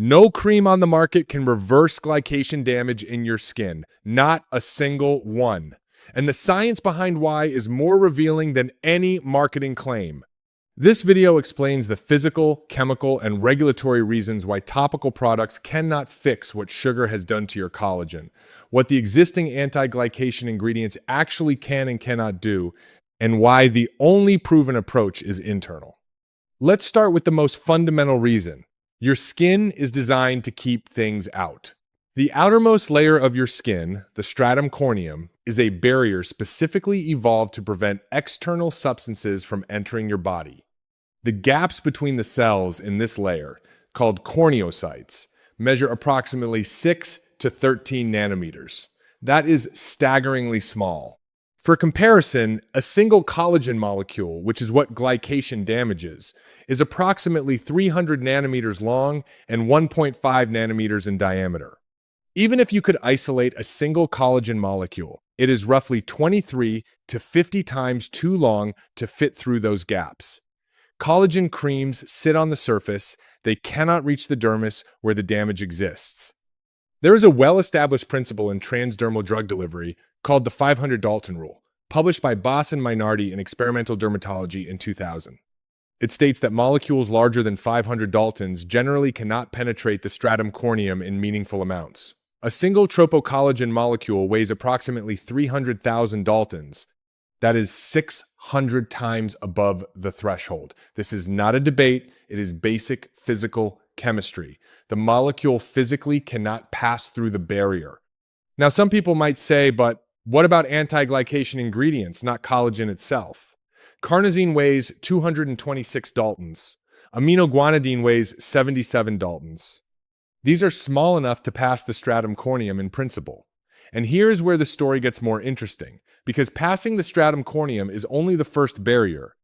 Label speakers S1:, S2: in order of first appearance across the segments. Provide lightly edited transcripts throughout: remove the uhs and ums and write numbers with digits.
S1: No cream on the market can reverse glycation damage in your skin. Not a single one. And the science behind why is more revealing than any marketing claim. This video explains the physical, chemical, and regulatory reasons why topical products cannot fix what sugar has done to your collagen, what the existing anti-glycation ingredients actually can and cannot do, and why the only proven approach is internal. Let's start with the most fundamental reason. Your skin is designed to keep things out. The outermost layer of your skin, the stratum corneum, is a barrier specifically evolved to prevent external substances from entering your body. The gaps between the cells in this layer, called corneocytes, measure approximately 6 to 13 nanometers. That is staggeringly small. For comparison, a single collagen molecule, which is what glycation damages, is approximately 300 nanometers long and 1.5 nanometers in diameter. Even if you could isolate a single collagen molecule, it is roughly 23 to 50 times too long to fit through those gaps. Collagen creams sit on the surface, they cannot reach the dermis where the damage exists. There is a well-established principle in transdermal drug delivery called the 500 Dalton rule, published by Bos and Meinardi in Experimental Dermatology in 2000. It states that molecules larger than 500 Daltons generally cannot penetrate the stratum corneum in meaningful amounts. A single tropocollagen molecule weighs approximately 300,000 Daltons. That is 600 times above the threshold. This is not a debate, it is basic physical chemistry. The molecule physically cannot pass through the barrier. Now, some people might say, but what about anti-glycation ingredients, not collagen itself? Carnosine weighs 226 Daltons. Aminoguanidine weighs 77 Daltons. These are small enough to pass the stratum corneum in principle. And here's where the story gets more interesting, because passing the stratum corneum is only the first barrier.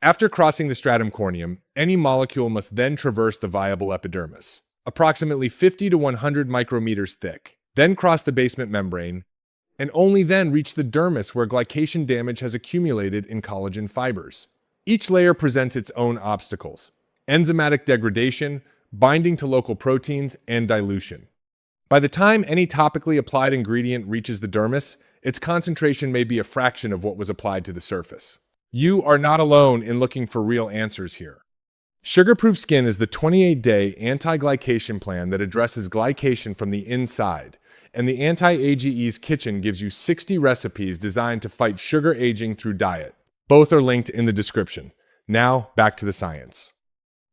S1: After crossing the stratum corneum, any molecule must then traverse the viable epidermis, approximately 50 to 100 micrometers thick, then cross the basement membrane, and only then reach the dermis where glycation damage has accumulated in collagen fibers. Each layer presents its own obstacles: enzymatic degradation, binding to local proteins, and dilution. By the time any topically applied ingredient reaches the dermis, its concentration may be a fraction of what was applied to the surface. You are not alone in looking for real answers here. Sugar-Proof Skin is the 28-day anti-glycation plan that addresses glycation from the inside, and the Anti-AGE's Kitchen gives you 60 recipes designed to fight sugar aging through diet. Both are linked in the description. Now, back to the science.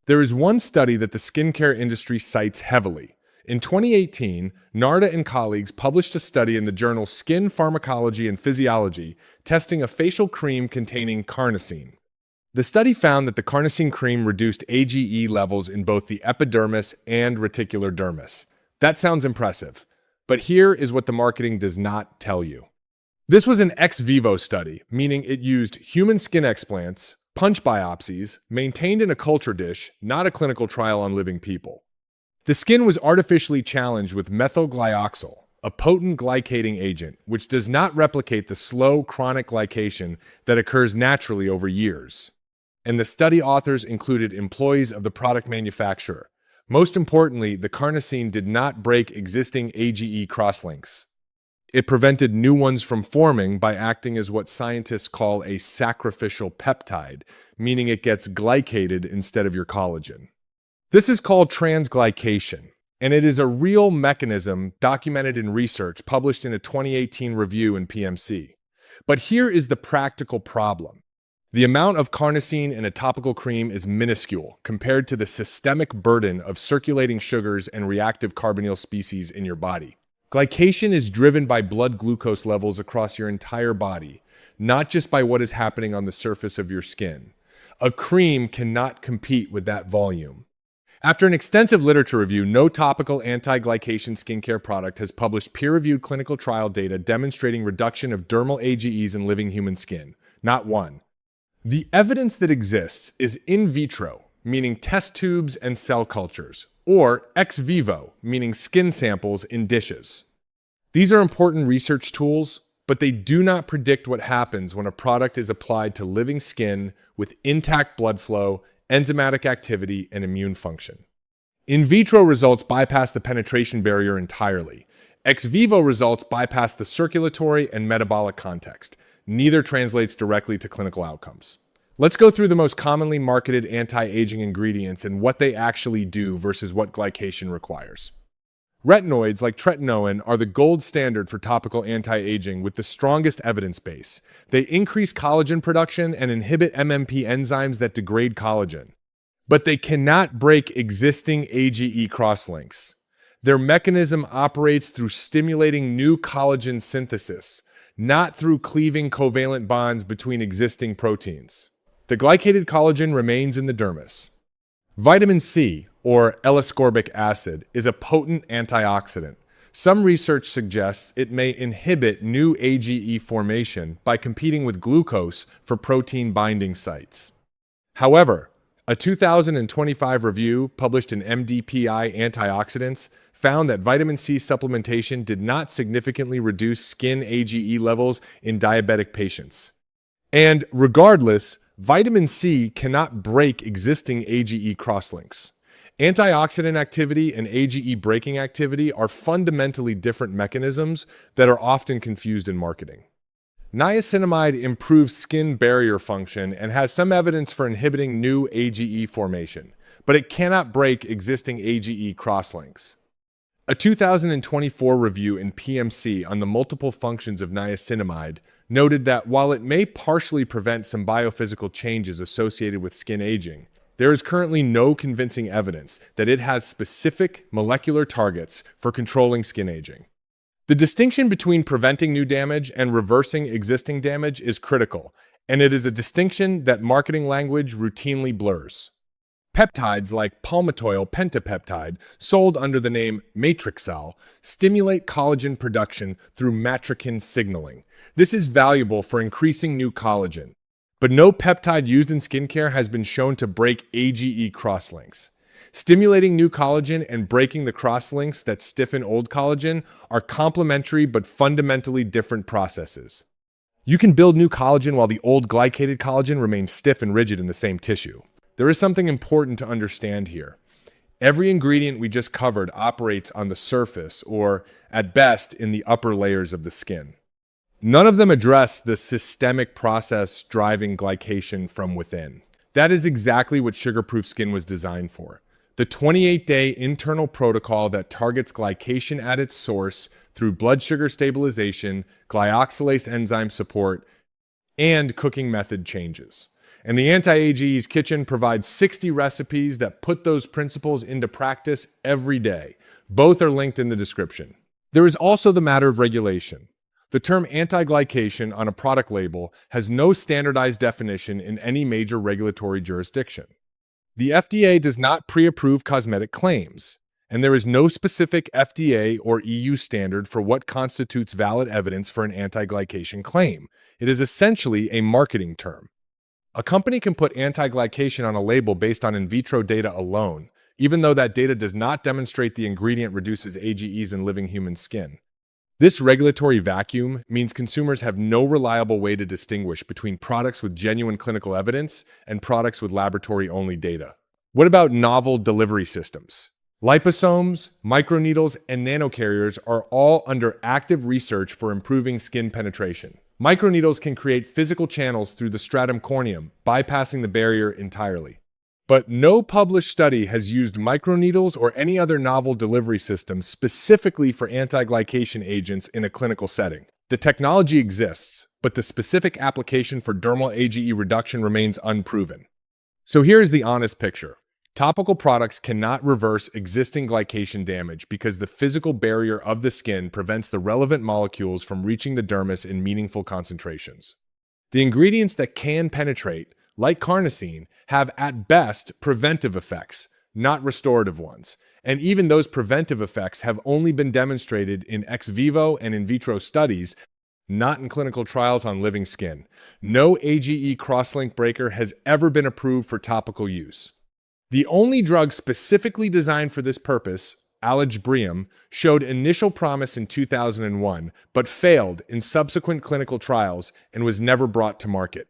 S1: There is one study that the skincare industry cites heavily. In 2018, Narda and colleagues published a study in the journal Skin Pharmacology and Physiology testing a facial cream containing carnosine. The study found that the carnosine cream reduced AGE levels in both the epidermis and reticular dermis. That sounds impressive, but here is what the marketing does not tell you. This was an ex vivo study, meaning it used human skin explants, punch biopsies, maintained in a culture dish, not a clinical trial on living people. The skin was artificially challenged with methylglyoxal, a potent glycating agent, which does not replicate the slow, chronic glycation that occurs naturally over years. And the study authors included employees of the product manufacturer. Most importantly, the carnosine did not break existing AGE crosslinks. It prevented new ones from forming by acting as what scientists call a sacrificial peptide, meaning it gets glycated instead of your collagen. This is called transglycation, and it is a real mechanism documented in research published in a 2018 review in PMC. But here is the practical problem. The amount of carnosine in a topical cream is minuscule compared to the systemic burden of circulating sugars and reactive carbonyl species in your body. Glycation is driven by blood glucose levels across your entire body, not just by what is happening on the surface of your skin. A cream cannot compete with that volume. After an extensive literature review, no topical anti-glycation skincare product has published peer-reviewed clinical trial data demonstrating reduction of dermal AGEs in living human skin. Not one. The evidence that exists is in vitro, meaning test tubes and cell cultures, or ex vivo, meaning skin samples in dishes. These are important research tools, but they do not predict what happens when a product is applied to living skin with intact blood flow, enzymatic activity, and immune function. In vitro results bypass the penetration barrier entirely. Ex vivo results bypass the circulatory and metabolic context. Neither translates directly to clinical outcomes. Let's go through the most commonly marketed anti-aging ingredients and what they actually do versus what glycation requires. Retinoids like tretinoin are the gold standard for topical anti-aging with the strongest evidence base. They increase collagen production and inhibit MMP enzymes that degrade collagen. But they cannot break existing AGE crosslinks. Their mechanism operates through stimulating new collagen synthesis, not through cleaving covalent bonds between existing proteins. The glycated collagen remains in the dermis. Vitamin C, or L-ascorbic acid, is a potent antioxidant. Some research suggests it may inhibit new AGE formation by competing with glucose for protein binding sites. However, a 2025 review published in MDPI Antioxidants found that vitamin C supplementation did not significantly reduce skin AGE levels in diabetic patients. And regardless, vitamin C cannot break existing AGE crosslinks. Antioxidant activity and AGE breaking activity are fundamentally different mechanisms that are often confused in marketing. Niacinamide improves skin barrier function and has some evidence for inhibiting new AGE formation, but it cannot break existing AGE crosslinks. A 2024 review in PMC on the multiple functions of niacinamide noted that while it may partially prevent some biophysical changes associated with skin aging, there is currently no convincing evidence that it has specific molecular targets for controlling skin aging. The distinction between preventing new damage and reversing existing damage is critical, and it is a distinction that marketing language routinely blurs. Peptides like palmitoyl pentapeptide, sold under the name Matrixal, stimulate collagen production through matrixin signaling. This is valuable for increasing new collagen, but no peptide used in skincare has been shown to break AGE crosslinks. Stimulating new collagen and breaking the crosslinks that stiffen old collagen are complementary but fundamentally different processes. You can build new collagen while the old glycated collagen remains stiff and rigid in the same tissue. There is something important to understand here. Every ingredient we just covered operates on the surface, or at best, in the upper layers of the skin. None of them address the systemic process driving glycation from within. That is exactly what sugar-proof skin was designed for. The 28-day internal protocol that targets glycation at its source through blood sugar stabilization, glyoxylase enzyme support, and cooking method changes. And the Anti-AGE's Kitchen provides 60 recipes that put those principles into practice every day. Both are linked in the description. There is also the matter of regulation. The term anti-glycation on a product label has no standardized definition in any major regulatory jurisdiction. The FDA does not pre-approve cosmetic claims, and there is no specific FDA or EU standard for what constitutes valid evidence for an anti-glycation claim. It is essentially a marketing term. A company can put anti-glycation on a label based on in vitro data alone, even though that data does not demonstrate the ingredient reduces AGEs in living human skin. This regulatory vacuum means consumers have no reliable way to distinguish between products with genuine clinical evidence and products with laboratory-only data. What about novel delivery systems? Liposomes, microneedles, and nanocarriers are all under active research for improving skin penetration. Microneedles can create physical channels through the stratum corneum, bypassing the barrier entirely. But no published study has used microneedles or any other novel delivery system specifically for anti-glycation agents in a clinical setting. The technology exists, but the specific application for dermal AGE reduction remains unproven. So here's the honest picture. Topical products cannot reverse existing glycation damage because the physical barrier of the skin prevents the relevant molecules from reaching the dermis in meaningful concentrations. The ingredients that can penetrate, like carnosine, have at best preventive effects, not restorative ones. And even those preventive effects have only been demonstrated in ex vivo and in vitro studies, not in clinical trials on living skin. No AGE crosslink breaker has ever been approved for topical use. The only drug specifically designed for this purpose, Allegbrium, showed initial promise in 2001, but failed in subsequent clinical trials and was never brought to market.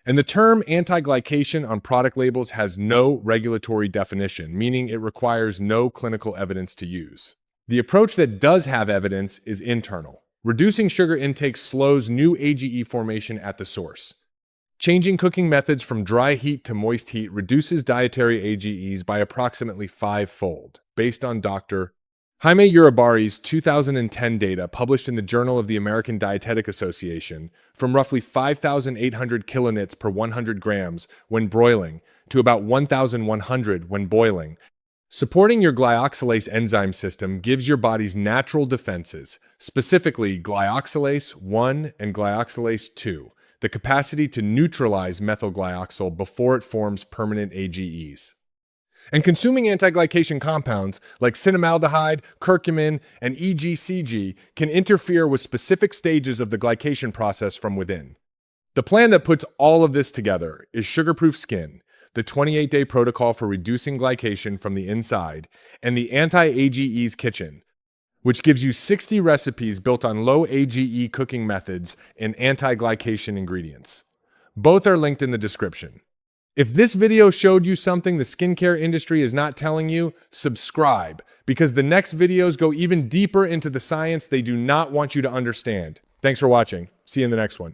S1: And the term anti-glycation on product labels has no regulatory definition, meaning it requires no clinical evidence to use. The approach that does have evidence is internal. Reducing sugar intake slows new AGE formation at the source. Changing cooking methods from dry heat to moist heat reduces dietary AGEs by approximately 5-fold, based on Dr. Jaime Uribari's 2010 data published in the Journal of the American Dietetic Association, from roughly 5,800 kilonits per 100 grams when broiling to about 1,100 when boiling. Supporting your glyoxylase enzyme system gives your body's natural defenses, specifically glyoxylase 1 and glyoxylase 2, the capacity to neutralize methylglyoxal before it forms permanent AGEs. And consuming anti-glycation compounds like cinnamaldehyde, curcumin, and EGCG can interfere with specific stages of the glycation process from within. The plan that puts all of this together is Sugar-Proof Skin, the 28-day protocol for reducing glycation from the inside, and the Anti-AGE's Kitchen, which gives you 60 recipes built on low AGE cooking methods and anti-glycation ingredients. Both are linked in the description. If this video showed you something the skincare industry is not telling you, subscribe, because the next videos go even deeper into the science they do not want you to understand. Thanks for watching. See you in the next one.